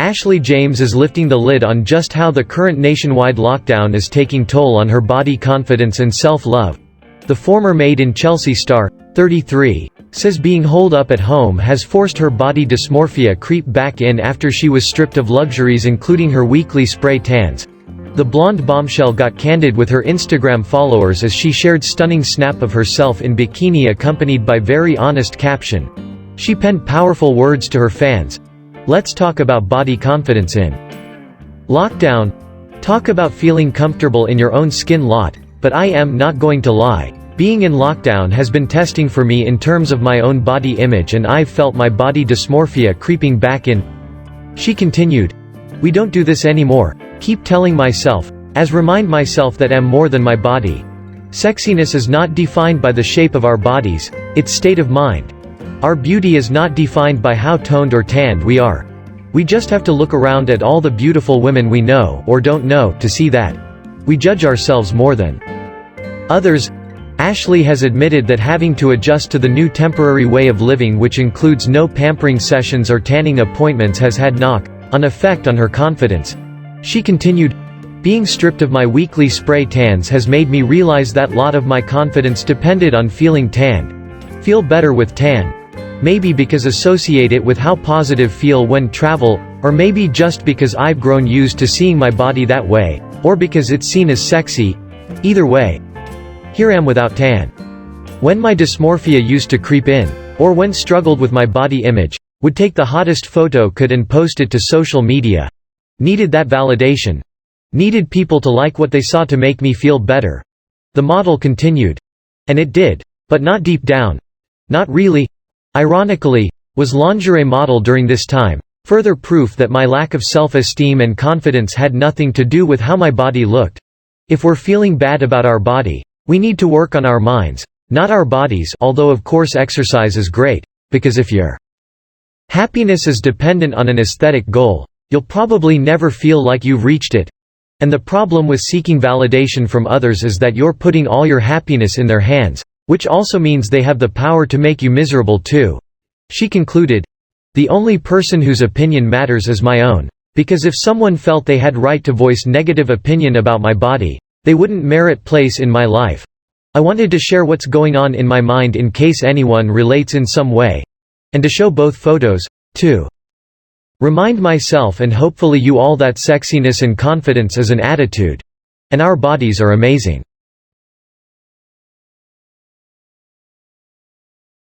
Ashley James is lifting the lid on just how the current nationwide lockdown is taking toll on her body confidence and self-love. The former Made in Chelsea star, 33, says being holed up at home has forced her body dysmorphia creep back in after she was stripped of luxuries including her weekly spray tans. The blonde bombshell got candid with her Instagram followers as she shared stunning snap of herself in bikini accompanied by very honest caption. She penned powerful words to her fans. Let's talk about body confidence in lockdown. Talk about feeling comfortable in your own skin lot, but I am not going to lie. Being in lockdown has been testing for me in terms of my own body image and I've felt my body dysmorphia creeping back in. She continued. We don't do this anymore. Keep telling myself, as remind myself that I'm more than my body. Sexiness is not defined by the shape of our bodies, it's state of mind. Our beauty is not defined by how toned or tanned we are. We just have to look around at all the beautiful women we know or don't know to see that. We judge ourselves more than others. Ashley has admitted that having to adjust to the new temporary way of living, which includes no pampering sessions or tanning appointments, has had knock-on effect on her confidence. She continued, being stripped of my weekly spray tans has made me realize that lot of my confidence depended on feeling tanned. Feel better with tan. Maybe because associate it with how positive feel when travel, or maybe just because I've grown used to seeing my body that way, or because it's seen as sexy. Either way, here am without tan. When my dysmorphia used to creep in, or when struggled with my body image, would take the hottest photo could and post it to social media. Needed that validation. Needed people to like what they saw to make me feel better. The model continued. And it did. But not deep down. Not really. Ironically, was lingerie model during this time, further proof that my lack of self-esteem and confidence had nothing to do with how my body looked. If we're feeling bad about our body, we need to work on our minds, not our bodies, although of course exercise is great, because if your happiness is dependent on an aesthetic goal, you'll probably never feel like you've reached it. And the problem with seeking validation from others is that you're putting all your happiness in their hands, which also means they have the power to make you miserable too. She concluded, the only person whose opinion matters is my own, because if someone felt they had right to voice negative opinion about my body, they wouldn't merit place in my life. I wanted to share what's going on in my mind in case anyone relates in some way. And to show both photos, too. Remind myself and hopefully you all that sexiness and confidence is an attitude. And our bodies are amazing.